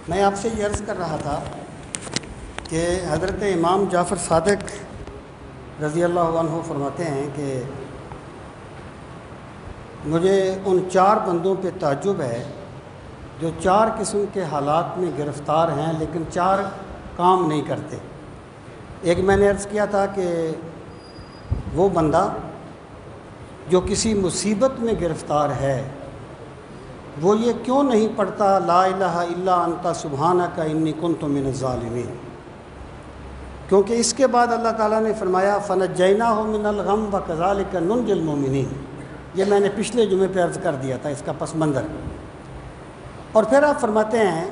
میں آپ سے یہ عرض کر رہا تھا کہ حضرت امام جعفر صادق رضی اللہ عنہ فرماتے ہیں کہ مجھے ان 4 بندوں پہ تعجب ہے جو 4 قسم کے حالات میں گرفتار ہیں لیکن 4 کام نہیں کرتے۔ ایک میں نے عرض کیا تھا کہ وہ بندہ جو کسی مصیبت میں گرفتار ہے وہ یہ کیوں نہیں پڑھتا لا الہ الا انت سبحانک انی کنت من الظالمین، کیونکہ اس کے بعد اللہ تعالیٰ نے فرمایا فنجیناہ من الغم وکذالک ننجی المؤمنین۔ یہ میں نے پچھلے جمعے پہ عرض کر دیا تھا اس کا پس منظر۔ اور پھر آپ فرماتے ہیں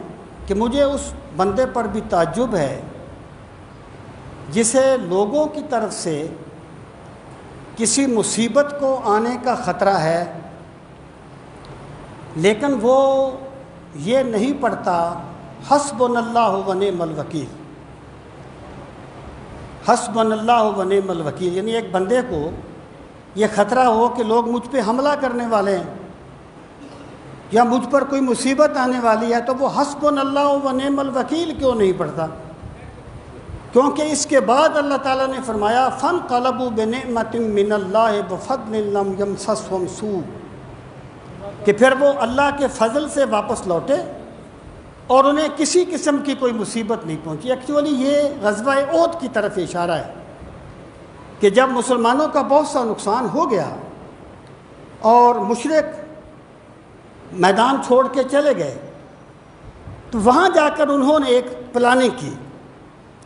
کہ مجھے اس بندے پر بھی تعجب ہے جسے لوگوں کی طرف سے کسی مصیبت کو آنے کا خطرہ ہے لیکن وہ یہ نہیں پڑھتا حسبنا اللہ و نعم الوکیل، حسبنا اللہ و نعم الوکیل، یعنی ایک بندے کو یہ خطرہ ہو کہ لوگ مجھ پہ حملہ کرنے والے ہیں یا مجھ پر کوئی مصیبت آنے والی ہے تو وہ حسبنا اللہ و نعم الوکیل کیوں نہیں پڑھتا؟ کیونکہ اس کے بعد اللہ تعالیٰ نے فرمایا فانقلبوا بنعمۃ من اللہ وفضل لم یمسسہم سوء، کہ پھر وہ اللہ کے فضل سے واپس لوٹے اور انہیں کسی قسم کی کوئی مصیبت نہیں پہنچی۔ ایکچولی یہ غزوہ احد کی طرف اشارہ ہے کہ جب مسلمانوں کا بہت سا نقصان ہو گیا اور مشرک میدان چھوڑ کے چلے گئے تو وہاں جا کر انہوں نے ایک پلاننگ کی۔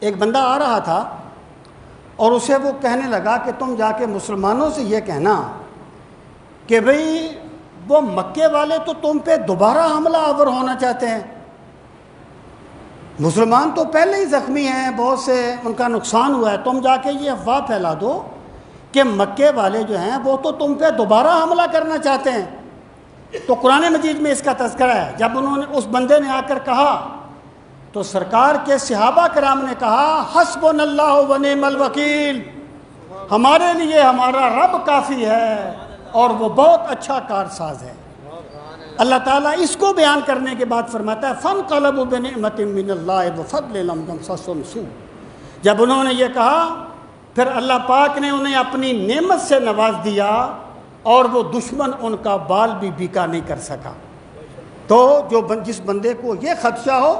ایک بندہ آ رہا تھا اور اسے وہ کہنے لگا کہ تم جا کے مسلمانوں سے یہ کہنا کہ بھئی وہ مکے والے تو تم پہ دوبارہ حملہ آور ہونا چاہتے ہیں، مسلمان تو پہلے ہی زخمی ہیں، بہت سے ان کا نقصان ہوا ہے، تم جا کے یہ افواہ پھیلا دو کہ مکے والے جو ہیں وہ تو تم پہ دوبارہ حملہ کرنا چاہتے ہیں۔ تو قرآن مجید میں اس کا تذکرہ ہے۔ جب انہوں نے اس بندے نے آ کر کہا تو سرکار کے صحابہ کرام نے کہا حسبنا اللہ و نعم الوکیل، ہمارے لیے ہمارا رب کافی ہے اور وہ بہت اچھا کارساز ہے۔ اللہ تعالیٰ اس کو بیان کرنے کے بعد فرماتا ہے فانقلبوا بنعمۃ من اللہ وفضل لم یمسسہم سوء۔ جب انہوں نے یہ کہا پھر اللہ پاک نے انہیں اپنی نعمت سے نواز دیا اور وہ دشمن ان کا بال بھی بیکا نہیں کر سکا۔ تو جس بندے کو یہ خدشہ ہو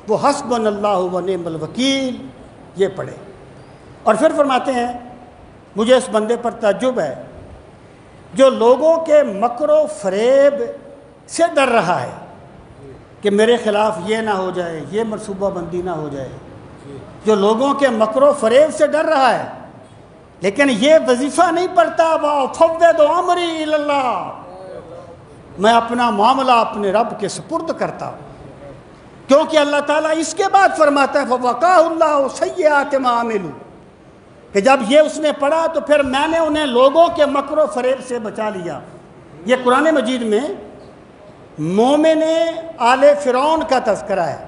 وہ حسبنا اللہ و نعم الوکیل یہ پڑھے۔ اور پھر فرماتے ہیں مجھے اس بندے پر تعجب ہے جو لوگوں کے مکر و فریب سے ڈر رہا ہے کہ میرے خلاف یہ نہ ہو جائے، یہ منصوبہ بندی نہ ہو جائے، جو لوگوں کے مکر و فریب سے ڈر رہا ہے لیکن یہ وظیفہ نہیں پڑھتا وَأُفَوِّضُ أَمْرِي إِلَى اللَّهِ، میں اپنا معاملہ اپنے رب کے سپرد کرتا ہوں، کیونکہ اللہ تعالیٰ اس کے بعد فرماتا ہے فَوَقَاهُ اللَّهُ سَيِّئَاتِ مَا عَمِلُوا، کہ جب یہ اس نے پڑھا تو پھر میں نے انہیں لوگوں کے مکر و فریب سے بچا لیا۔ یہ قرآن مجید میں مومن آل فرعون کا تذکرہ ہے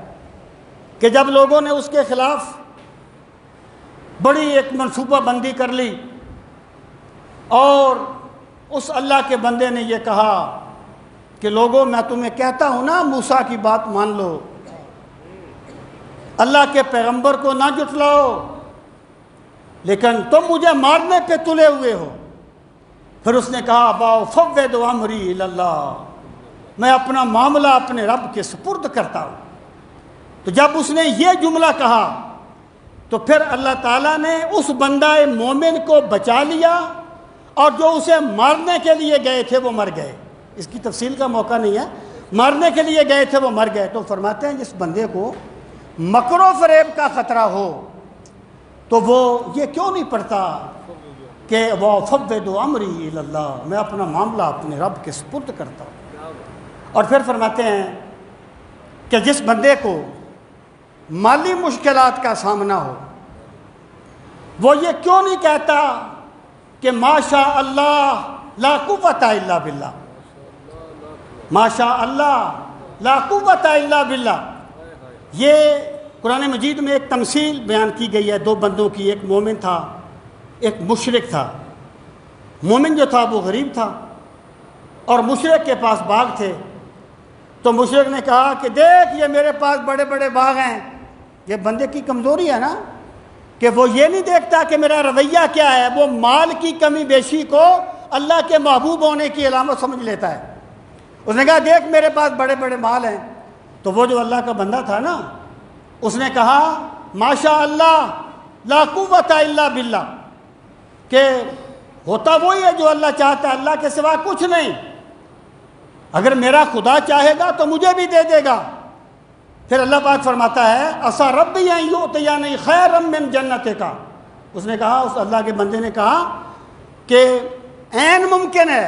کہ جب لوگوں نے اس کے خلاف بڑی ایک منصوبہ بندی کر لی اور اس اللہ کے بندے نے یہ کہا کہ لوگوں میں تمہیں کہتا ہوں نا موسیٰ کی بات مان لو، اللہ کے پیغمبر کو نہ جھٹلاؤ، لیکن تم مجھے مارنے پہ تلے ہوئے ہو۔ پھر اس نے کہا وَأُفَوِّضُ أَمْرِي إِلَى اللَّهِ، میں اپنا معاملہ اپنے رب کے سپرد کرتا ہوں۔ تو جب اس نے یہ جملہ کہا تو پھر اللہ تعالیٰ نے اس بندہ مومن کو بچا لیا اور جو اسے مارنے کے لیے گئے تھے وہ مر گئے۔ اس کی تفصیل کا موقع نہیں ہے، مارنے کے لیے گئے تھے وہ مر گئے۔ تو فرماتے ہیں جس بندے کو مکر و فریب کا خطرہ ہو تو وہ یہ کیوں نہیں پڑھتا کہ وَأُفَوِّضُ أَمْرِي إِلَى اللَّهِ، میں اپنا معاملہ اپنے رب کے سپرد کرتا ہوں۔ اور پھر فرماتے ہیں کہ جس بندے کو مالی مشکلات کا سامنا ہو وہ یہ کیوں نہیں کہتا کہ ماشاء اللہ لا قوت الا باللہ، ماشاء اللہ لا قوت الا باللہ۔ یہ قرآن مجید میں ایک تمثیل بیان کی گئی ہے 2 بندوں کی، ایک مومن تھا ایک مشرک تھا۔ مومن جو تھا وہ غریب تھا اور مشرک کے پاس باغ تھے تو مشرک نے کہا کہ دیکھ یہ میرے پاس بڑے بڑے باغ ہیں. یہ بندے کی کمزوری ہے نا کہ وہ یہ نہیں دیکھتا کہ میرا رویہ کیا ہے، وہ مال کی کمی بیشی کو اللہ کے محبوب ہونے کی علامت سمجھ لیتا ہے. اس نے کہا دیکھ میرے پاس بڑے بڑے مال ہیں. تو وہ جو اللہ کا بندہ تھا نا، اس نے کہا ماشاء اللہ لا قوت الا باللہ، کہ ہوتا وہی ہے جو اللہ چاہتا ہے، اللہ کے سوا کچھ نہیں. اگر میرا خدا چاہے گا تو مجھے بھی دے دے گا. پھر اللہ پاک فرماتا ہے عسیٰ ربی ان یؤتینی خیرا من جنتک. اس نے کہا، اس اللہ کے بندے نے کہا کہ عین ممکن ہے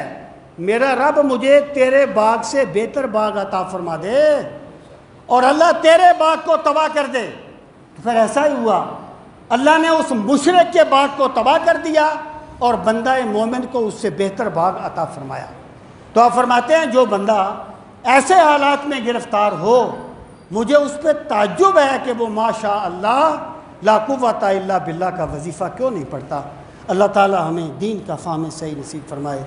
میرا رب مجھے تیرے باغ سے بہتر باغ عطا فرما دے اور اللہ تیرے باغ کو تباہ کر دے. تو پھر ایسا ہی ہوا، اللہ نے اس مشرک کے باغ کو تباہ کر دیا اور بندہ مومن کو اس سے بہتر باغ عطا فرمایا. تو آپ فرماتے ہیں جو بندہ ایسے حالات میں گرفتار ہو، مجھے اس پہ تعجب ہے کہ وہ ماشاء اللہ لا قوت الا باللہ کا وظیفہ کیوں نہیں پڑھتا. اللہ تعالی ہمیں دین کا فہم صحیح نصیب فرمائے.